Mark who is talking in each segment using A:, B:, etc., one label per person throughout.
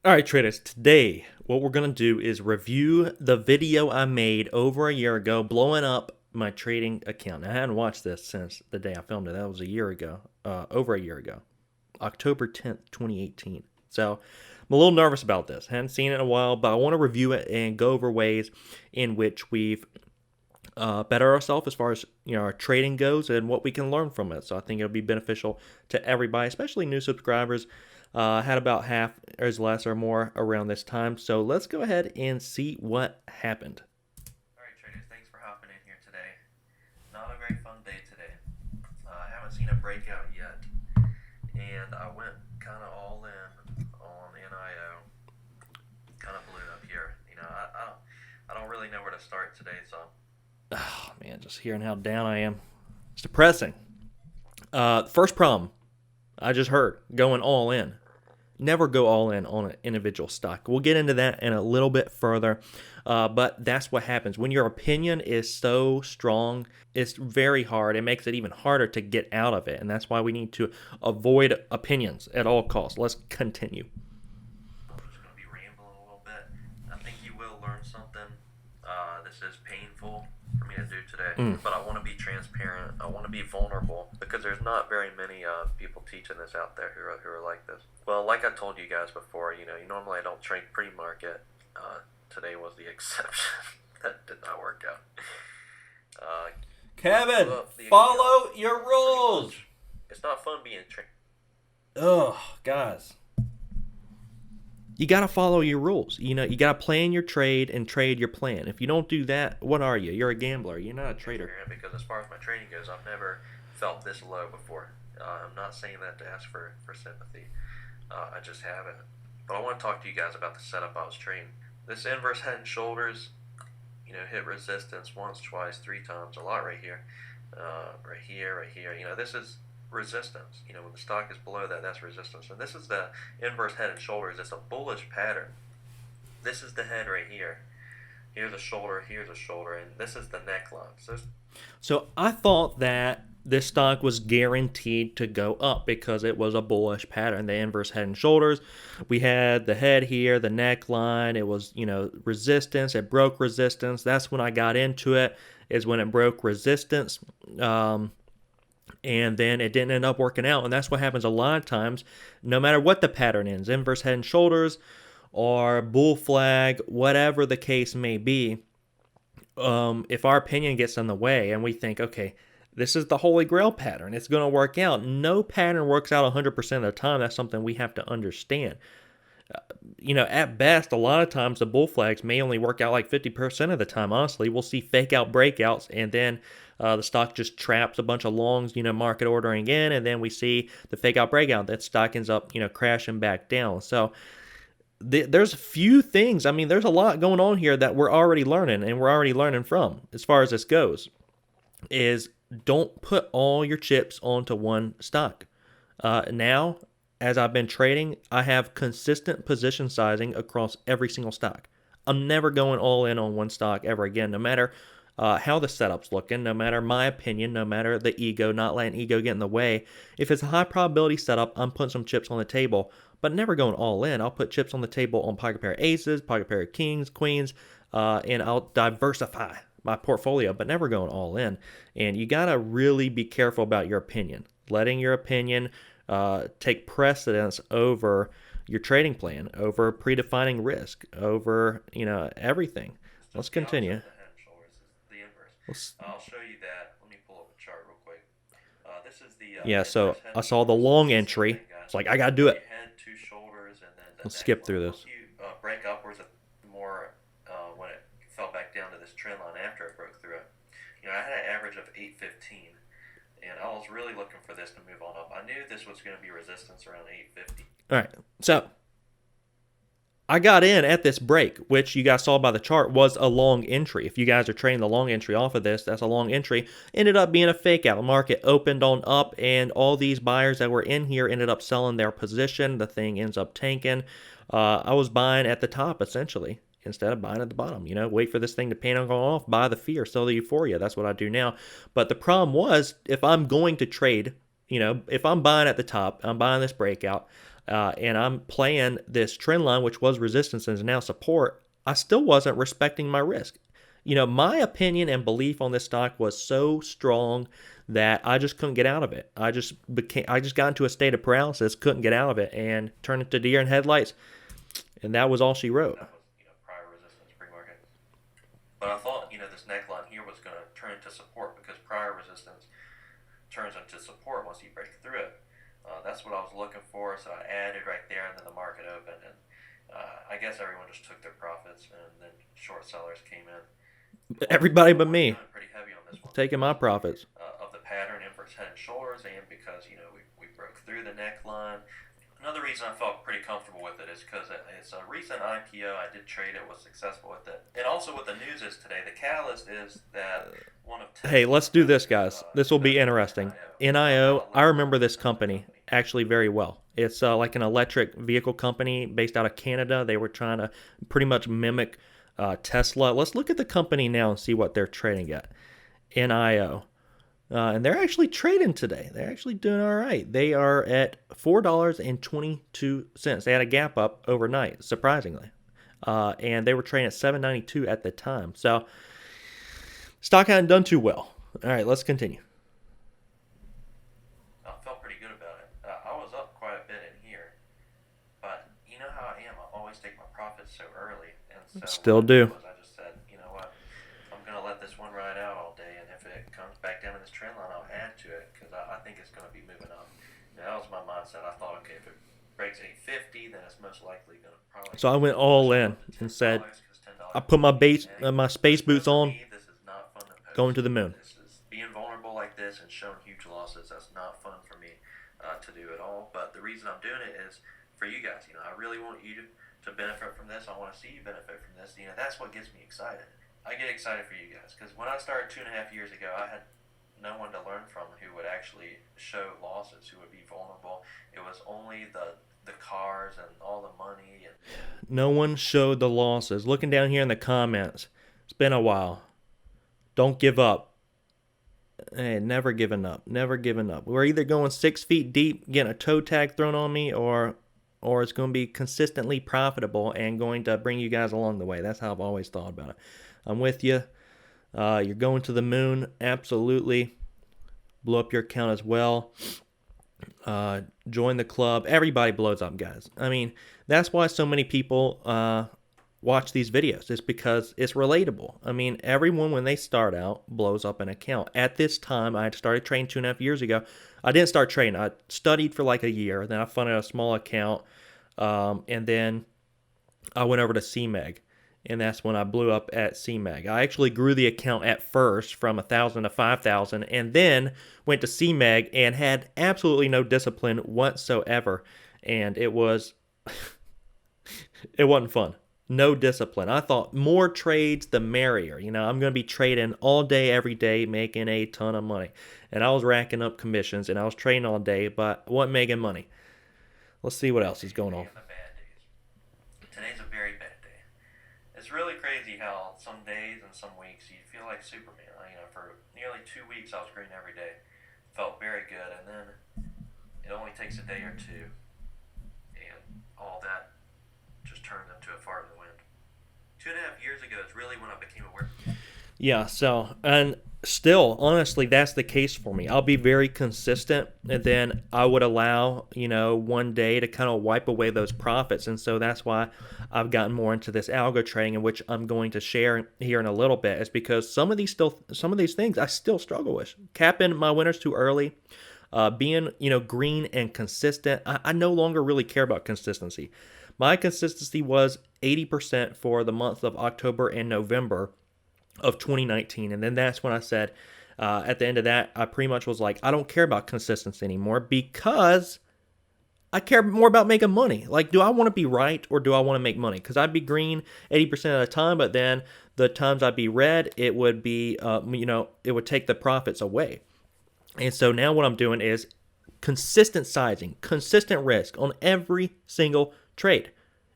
A: All right, traders, today what we're going to do is review the video I made over a year ago, blowing up my trading account. Now, I hadn't watched this since the day I filmed it. That was a year ago, over a year ago, October 10th, 2018. So I'm a little nervous about this. Hadn't seen it in a while, but I want to review it and go over ways in which we've better ourselves as far as our trading goes and what we can learn from it. So I think it'll be beneficial to everybody, especially new subscribers. Had about half or less or more around this time. So let's go ahead and see what happened.
B: All right, traders, thanks for hopping in here today. Not a very fun day today. I haven't seen a breakout yet, and I went kind of all in on NIO. Kind of blew it up here. I don't really know where to start today, so.
A: Oh man, just hearing how down I am, it's depressing. First problem I just heard, going all in. Never go all in on an individual stock. We'll get into that in a little bit further, but that's what happens. When your opinion is so strong, it's very hard. It makes it even harder to get out of it, and that's why we need to avoid opinions at all costs. Let's continue.
B: I'm just going to be rambling a little bit. I think you will learn something. This is painful for me to do today, but I want to be transparent. I want to be vulnerable because there's not very many people teaching this out there who are like this. Well, like I told you guys before, normally I don't trade pre-market. Today was the exception. That did not work out.
A: Kevin, follow your rules.
B: It's not fun being
A: Ugh, guys. You got to follow your rules. You got to plan your trade and trade your plan. If you don't do that, what are you? You're a gambler. You're not a trader.
B: Because as far as my trading goes, I've never felt this low before. I'm not saying that to ask for sympathy. I just haven't. But I want to talk to you guys about the setup I was trading. This inverse head and shoulders, hit resistance once, twice, three times, a lot right here. Right here. This is resistance. When the stock is below that, that's resistance. And this is the inverse head and shoulders. It's a bullish pattern. This is the head right here. Here's a shoulder, and this is the neckline.
A: So I thought that this stock was guaranteed to go up because it was a bullish pattern, the inverse head and shoulders. We had the head here, the neckline. It was, resistance. It broke resistance. That's when I got into it, is when it broke resistance. And then it didn't end up working out. And that's what happens a lot of times, no matter what the pattern is, inverse head and shoulders or bull flag, whatever the case may be. If our opinion gets in the way and we think, okay, this is the holy grail pattern, it's going to work out. No pattern works out 100% of the time. That's something we have to understand. At best, a lot of times the bull flags may only work out like 50% of the time. Honestly, we'll see fake out breakouts, and then the stock just traps a bunch of longs, market ordering in, and then we see the fake out breakout. That stock ends up, crashing back down. So there's a few things. I mean, there's a lot going on here that we're already learning, and we're already learning from as far as this goes. Is don't put all your chips onto one stock. Now, as I've been trading, I have consistent position sizing across every single stock. I'm never going all in on one stock ever again, no matter how the setup's looking, no matter my opinion, no matter the ego, not letting ego get in the way. If it's a high probability setup, I'm putting some chips on the table, but never going all in. I'll put chips on the table on pocket pair of aces, pocket pair of kings, queens, and I'll diversify my portfolio, but never going all in. And you got to really be careful about your opinion. Letting your opinion take precedence over your trading plan, over predefining risk, over everything. Let's continue.
B: I'll show you that. Let me pull up a chart real quick. This is the
A: Yeah, so I saw the long entry. It's like, I got to do it.
B: Head, two shoulders, and then
A: Let's skip through this.
B: You break upwards of more when it fell back down to this trend line after it broke through it. I had an average of 815, and I was really looking for this to move on up. I knew this was going to be resistance around 850.
A: All right, so I got in at this break, which you guys saw by the chart was a long entry. If you guys are trading the long entry off of this, that's a long entry. Ended up being a fake out. The market opened on up, and all these buyers that were in here ended up selling their position. The thing ends up tanking. I was buying at the top, essentially, instead of buying at the bottom. Wait for this thing to pan and go off, buy the fear, sell the euphoria. That's what I do now. But the problem was, if I'm going to trade, if I'm buying at the top, I'm buying this breakout, and I'm playing this trend line, which was resistance and is now support, I still wasn't respecting my risk. My opinion and belief on this stock was so strong that I just couldn't get out of it. I just got into a state of paralysis, couldn't get out of it, and turned into deer in headlights. And that was all she wrote.
B: That was prior resistance pre-market. But I thought this neckline here was going to turn into support because prior resistance turns into support once you break through it. That's what I was looking for, so I added right there, and then the market opened, and I guess everyone just took their profits, and then short sellers came in.
A: Everybody but me.
B: Pretty heavy on this one.
A: Taking my profits.
B: Of the pattern, inverse head and shoulders, and because we broke through the neckline. Another reason I felt pretty comfortable with it is because it's a recent IPO. I did trade it, was successful with it. And also what the news is today, the catalyst is that one of...
A: Hey, let's do this, guys. This will be interesting. NIO, I remember this company actually very well. It's like an electric vehicle company based out of Canada. They were trying to pretty much mimic Tesla. Let's look at the company now and see what they're trading at. NIO. And they're actually trading today. They're actually doing all right. They are at $4.22. They had a gap up overnight, surprisingly. And they were trading at $7.92 at the time. So stock hadn't done too well. All right, let's continue.
B: I felt pretty good about it. I was up quite a bit in here. But you know how I am. I always take my profits so early. And so
A: still do.
B: I just said, you know what? I'm going to let this one ride out all day. And if it comes back down in this trend line, I'll add to it because I think it's going to be moving up. That was my mindset. I thought, okay, if it breaks 850, then it's most likely going to probably...
A: So I went all in and said, I put my space boots on,
B: this is not fun to post.
A: going to the moon.
B: This is being vulnerable like this and showing huge losses. That's not fun for me to do at all. But the reason I'm doing it is for you guys. I really want you to benefit from this. I want to see you benefit from this. That's what gets me excited. I get excited for you guys because when I started 2.5 years ago, I had no one to learn from who would actually show losses, who would be vulnerable. It was only the cars and all the money.
A: No one showed the losses. Looking down here in the comments, it's been a while. Don't give up. Hey, never giving up. Never giving up. We're either going 6 feet deep, getting a toe tag thrown on me, or it's going to be consistently profitable and going to bring you guys along the way. That's how I've always thought about it. I'm with you. You're going to the moon. Absolutely. Blow up your account as well. Join the club. Everybody blows up, guys. I mean, that's why so many people watch these videos. It's because it's relatable. I mean, everyone, when they start out, blows up an account. At this time, I had started trading 2.5 years ago. I didn't start trading. I studied for like a year. Then I funded a small account. And then I went over to CMEG. And that's when I blew up at CMEG. I actually grew the account at first from 1,000 to 5,000 and then went to CMEG and had absolutely no discipline whatsoever. And it wasn't fun. No discipline. I thought more trades, the merrier. I'm going to be trading all day, every day, making a ton of money. And I was racking up commissions and I was trading all day, but I wasn't making money. Let's see what else is going on.
B: Today's a very bad day. It's really crazy how some days and some weeks you feel like Superman. For nearly 2 weeks I was green every day. Felt very good, and then it only takes a day or two, and all that just turns into a fart in the wind. 2.5 years ago is really when I became aware.
A: Yeah, so, and still, honestly, that's the case for me. I'll be very consistent, and then I would allow, one day to kind of wipe away those profits. And so that's why I've gotten more into this algo trading, in which I'm going to share here in a little bit, is because some of these things I still struggle with. Capping my winners too early, being, green and consistent. I no longer really care about consistency. My consistency was 80% for the month of October and November of 2019. And then that's when I said, at the end of that, I pretty much was like, I don't care about consistency anymore because I care more about making money. Like, do I want to be right or do I want to make money? Because I'd be green 80% of the time, but then the times I'd be red, it would be, it would take the profits away. And so now what I'm doing is consistent sizing, consistent risk on every single trade.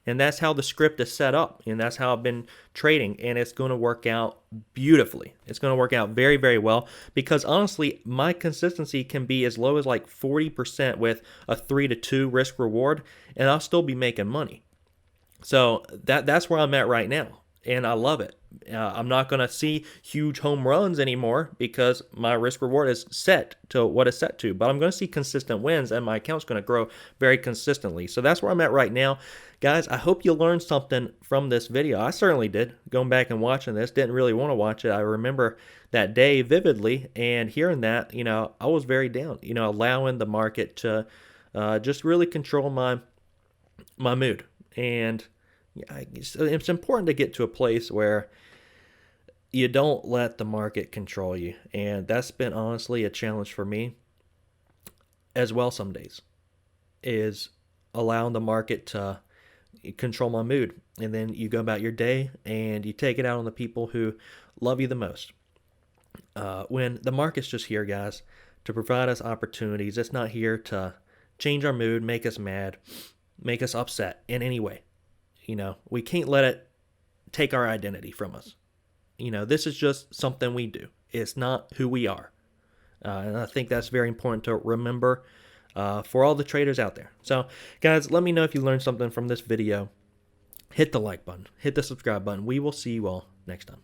A: And that's how the script is set up, and that's how I've been trading, and it's going to work out beautifully. It's going to work out very, very well, because honestly, my consistency can be as low as like 40% with a 3 to 2 risk reward, and I'll still be making money. So that's where I'm at right now, and I love it. I'm not going to see huge home runs anymore because my risk reward is set to what it's set to, but I'm going to see consistent wins, and my account's going to grow very consistently. So that's where I'm at right now. Guys, I hope you learned something from this video. I certainly did. Going back and watching this, didn't really want to watch it. I remember that day vividly, and hearing that, I was very down, allowing the market to just really control my mood. And it's important to get to a place where you don't let the market control you. And that's been honestly a challenge for me as well some days, is allowing the market to control my mood. And then you go about your day and you take it out on the people who love you the most. When the market's just here, guys, to provide us opportunities, it's not here to change our mood, make us mad, make us upset in any way. We can't let it take our identity from us. This is just something we do. It's not who we are. And I think that's very important to remember for all the traders out there. So, guys, let me know if you learned something from this video. Hit the like button. Hit the subscribe button. We will see you all next time.